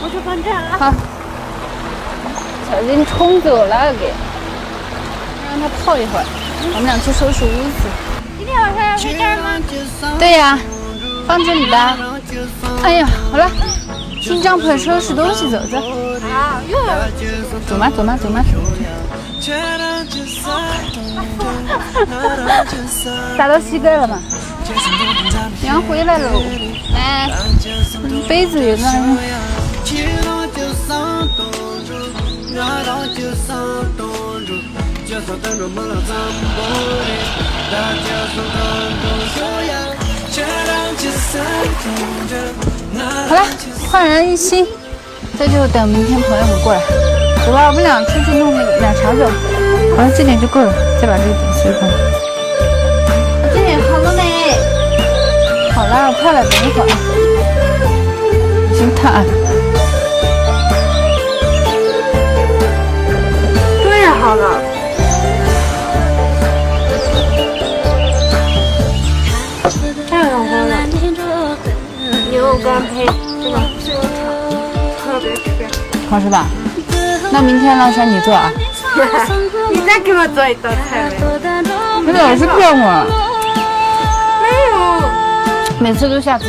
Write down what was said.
我去放站了。好，小金冲走了给，让他泡一会儿。我们俩去收拾屋子。今天晚上要回这儿吗？对呀，放这里的。哎呀，好了，新帐篷收拾东西，走走。啊，又有。走嘛，走嘛，走嘛。打到膝盖了嘛？娘回来喽！来，杯子有呢。好了，焕然一新，这就等明天朋友们过来。走吧，我们俩出去弄个奶茶走。好了，这点就够了，再把这个点碎开。这点好了没？好了，我快了，等一会儿啊。先烫。对，好了。太阳光了，牛肝配这个素肠，特别吃。好吃吧？那明天呢？算你做啊。你再给我做一道菜呗。你老是骗我。没有。每次都下次。